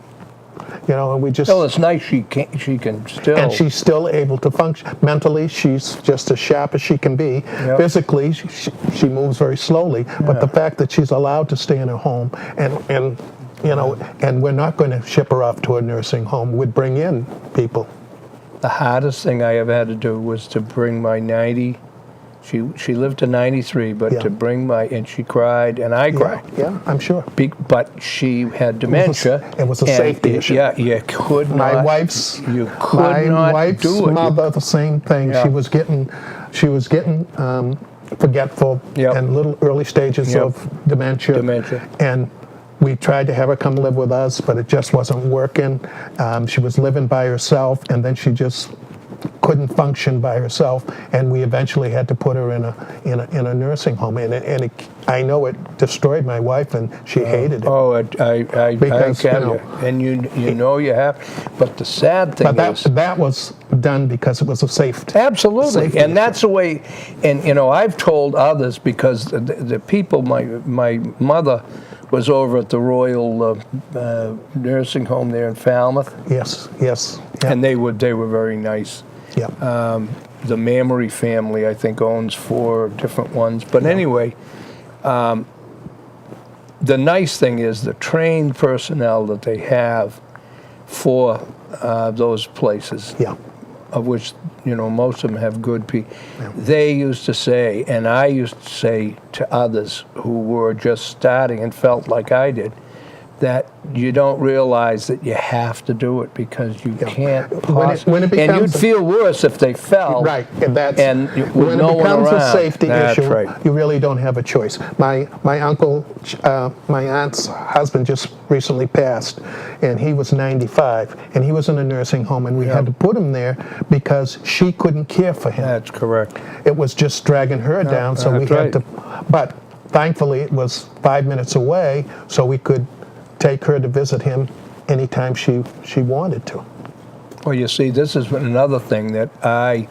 You know, and we just. Well, it's nice she can still. And she's still able to function. Mentally, she's just as sharp as she can be. Yep. Physically, she moves very slowly. But the fact that she's allowed to stay in her home and You know, and we're not going to ship her off to a nursing home. We'd bring in people. The hardest thing I ever had to do was to bring my 90. She lived to 93, but to bring and she cried, and I cried. Yeah, I'm sure. But she had dementia. It was a safety issue. Yeah, you could not. My wife's do it. Mother, the same thing. Yeah. She was getting forgetful and little early stages of dementia. And we tried to have her come live with us, but it just wasn't working. She was living by herself, and then she just couldn't function by herself, and we eventually had to put her in a nursing home, and I know it destroyed my wife, and she hated it. Oh, I can you. And you know you have, but the sad thing is that was done because it was a safety. Absolutely, and that's the way. And you know, I've told others because the people, my mother was over at the Royal Nursing Home there in Falmouth. Yes. And they were very nice. Yeah. The Mamory family, I think, owns 4 different ones. But anyway, the nice thing is the trained personnel that they have for those places, of which, you know, most of them have good people. Yeah. They used to say, and I used to say to others who were just starting and felt like I did, that you don't realize that you have to do it because you can't possibly. And you'd feel worse if they fell. Right, and when no it becomes one a safety issue, right. You really don't have a choice. My uncle, my aunt's husband just recently passed, and he was 95, and he was in a nursing home, and we had to put him there because she couldn't care for him. That's correct. It was just dragging her down, so we had to. But thankfully, it was 5 minutes away, so we could take her to visit him anytime she wanted to. Well, you see, this is another thing that I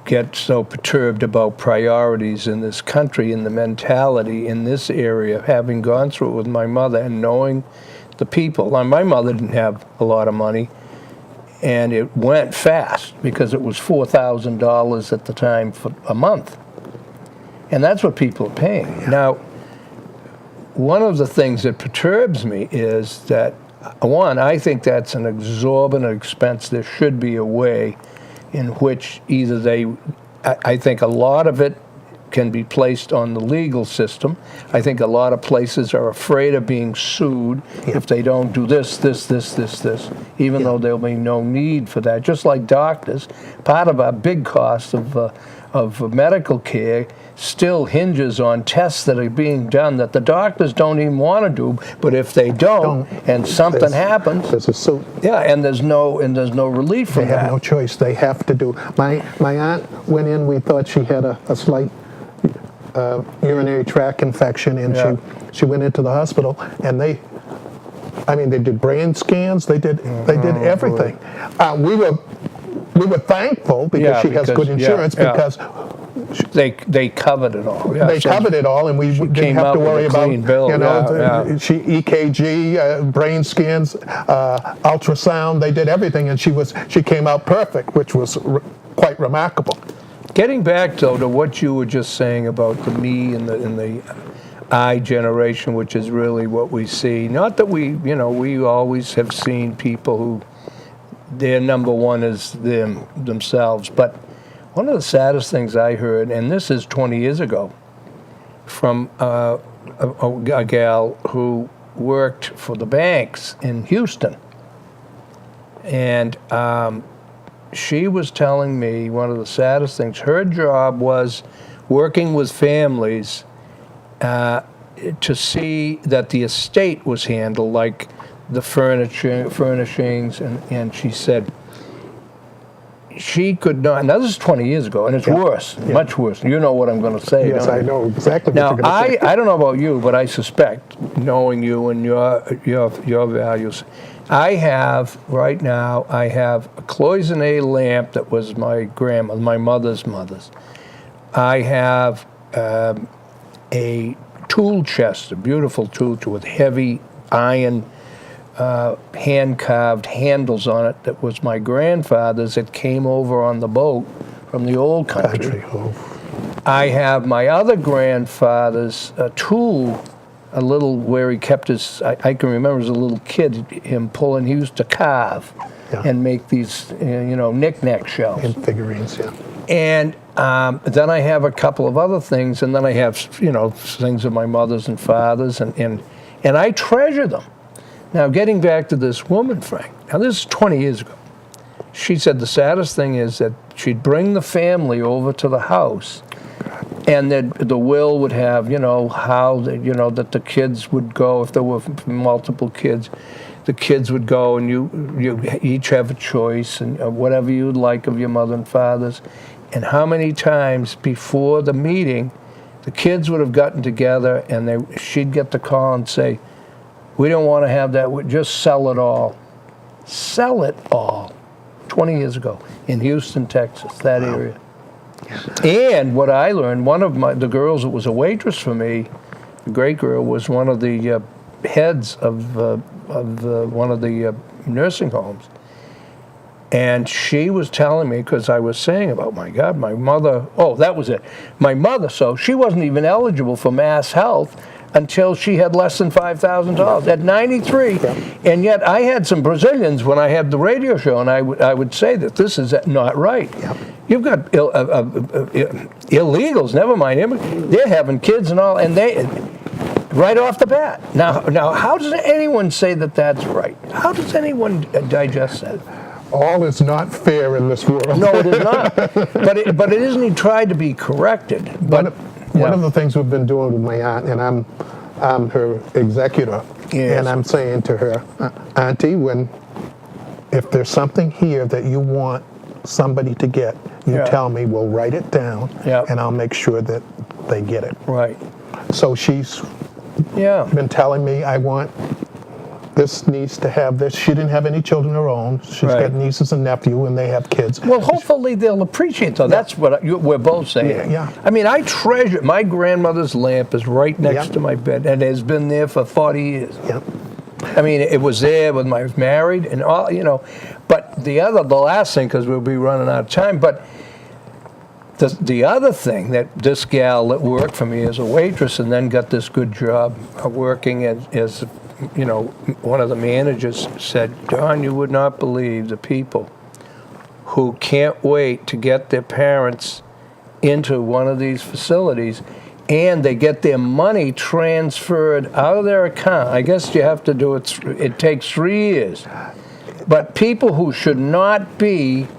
get so perturbed about priorities in this country and the mentality in this area, having gone through it with my mother and knowing the people. Now, my mother didn't have a lot of money, and it went fast because it was $4,000 at the time for a month. And that's what people are paying. Yeah. Now, one of the things that perturbs me is that, one, I think that's an exorbitant expense. There should be a way in which either I think a lot of it can be placed on the legal system. I think a lot of places are afraid of being sued if they don't do this, even though there'll be no need for that. Just like doctors, part of our big cost of medical care still hinges on tests that are being done that the doctors don't even want to do, but if they don't and something happens, there's a suit. Yeah, and there's no relief from that. They have no choice. They have to do. My aunt went in. We thought she had a slight urinary tract infection, and she went into the hospital, and they did brain scans. They did everything. We were thankful because she has good insurance because. They covered it all. Yeah, they covered it all, and we didn't have to worry about EKG, brain scans, ultrasound. They did everything, and she came out perfect, which was quite remarkable. Getting back though to what you were just saying about the me and the I generation, which is really what we see. Not that we always have seen people who their number one is themselves, but one of the saddest things I heard, and this is 20 years ago, from a gal who worked for the banks in Houston. And she was telling me one of the saddest things. Her job was working with families to see that the estate was handled, like the furnishings, and she said, she could not. Now this is 20 years ago, and it's worse, much worse. You know what I'm going to say. Yes, I know exactly. Now, what you're going to say. I don't know about you, but I suspect, knowing you and your values, I have right now. I have a cloisonne lamp that was my mother's mother's. I have a tool chest, a beautiful tool chest with heavy iron. Hand-carved handles on it that was my grandfather's that came over on the boat from the old country. I have my other grandfather's tool a little where he kept his, I can remember as a little kid, him pulling, he used to carve and make these, knick-knack shells. And figurines, yeah. And then I have a couple of other things, and then I have, things of my mother's and father's, and I treasure them. Now, getting back to this woman, Frank, now this is 20 years ago. She said the saddest thing is that she'd bring the family over to the house, and that the will would have, how, that the kids would go, if there were multiple kids, the kids would go, and you each have a choice, and whatever you'd like of your mother and father's. And how many times before the meeting, the kids would have gotten together, and she'd get the call and say, "We don't want to have that, just sell it all." Sell it all. 20 years ago in Houston, Texas, that area. And what I learned, one of the girls that was a waitress for me, a great girl, was one of the heads of one of the nursing homes. And she was telling me, because I was saying about, my God, my mother, that was it. My mother, so she wasn't even eligible for Mass Health until she had less than $5,000 at 93. And yet I had some Brazilians when I had the radio show, and I would say that this is not right. You've got illegals, never mind, they're having kids and all, and they, right off the bat. Now, how does anyone say that that's right? How does anyone digest that? All is not fair in this world. No, it is not. But it isn't tried to be corrected. But one of the things we've been doing with my aunt, and I'm her executor, and I'm saying to her, Auntie, if there's something here that you want somebody to get, you tell me, we'll write it down, and I'll make sure that they get it. Right. So she's been telling me, this needs to have this. She didn't have any children of her own. She's got nieces and nephews, and they have kids. Well, hopefully they'll appreciate that. That's what we're both saying. I mean, I treasure, my grandmother's lamp is right next to my bed, and has been there for 40 years. I mean, it was there when I was married, and all, But the last thing, because we'll be running out of time, but the other thing that this gal that worked for me as a waitress and then got this good job working as one of the managers said, Don, you would not believe the people who can't wait to get their parents into one of these facilities, and they get their money transferred out of their account. I guess you have to do it. It takes 3 years. But people who should not be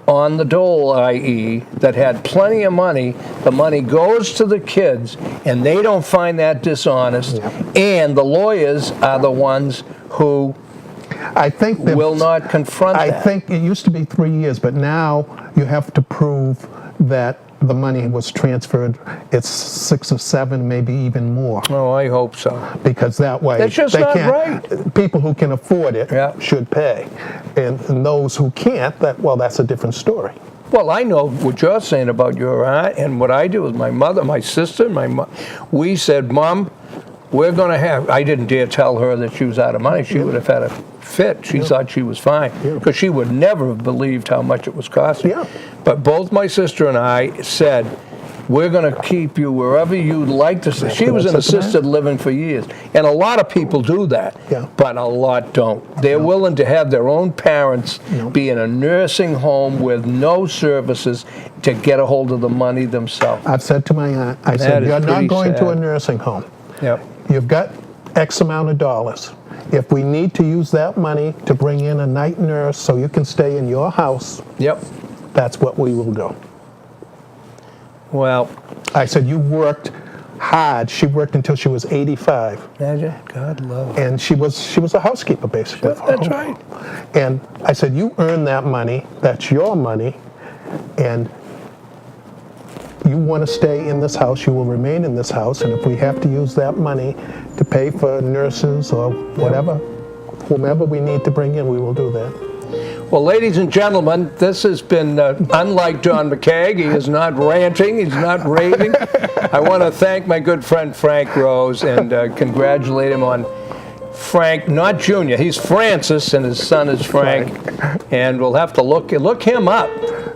on the dole, i.e., that had plenty of money, the money goes to the kids, and they don't find that dishonest, and the lawyers are the ones who will not confront that. I think it used to be 3 years, but now you have to prove that the money was transferred. It's 6 or 7, maybe even more. Oh, I hope so. Because that way, that's just not right. People who can afford it should pay, and those who can't, that's a different story. Well, I know what you're saying about your aunt, and what I do with my mother, my sister, we said, Mom, we're going to have, I didn't dare tell her that she was out of money. She would have had a fit. She thought she was fine, because she would never have believed how much it was costing. But both my sister and I said, we're going to keep you wherever you'd like to stay. She was in assisted living for years. And a lot of people do that, but a lot don't. They're willing to have their own parents be in a nursing home with no services to get a hold of the money themselves. I've said to my aunt, I said, you're not going to a nursing home. You've got X amount of dollars. If we need to use that money to bring in a night nurse so you can stay in your house, that's what we will do. Well, I said, you worked hard. She worked until she was 85. Imagine, God love her. And she was a housekeeper, basically. That's right. And I said, you earn that money. That's your money. And you want to stay in this house, you will remain in this house. And if we have to use that money to pay for nurses or whatever, whomever we need to bring in, we will do that. Well, ladies and gentlemen, this has been unlike John McKeag. He is not ranting. He's not raving. I want to thank my good friend Frank Rose and congratulate him on Frank, not Junior. He's Francis, and his son is Frank. And we'll have to look him up.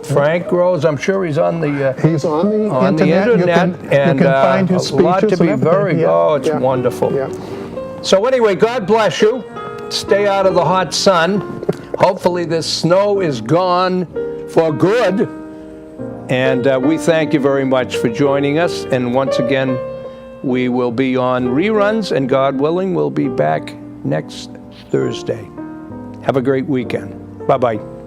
Frank Rose, I'm sure he's on the He's on the internet, and you can find his a lot speeches to be and everything. very. Yeah, Oh, it's yeah, wonderful. yeah. So anyway, God bless you. Stay out of the hot sun. Hopefully this snow is gone for good. And we thank you very much for joining us. And once again, we will be on reruns, and God willing, we'll be back next Thursday. Have a great weekend. Bye-bye.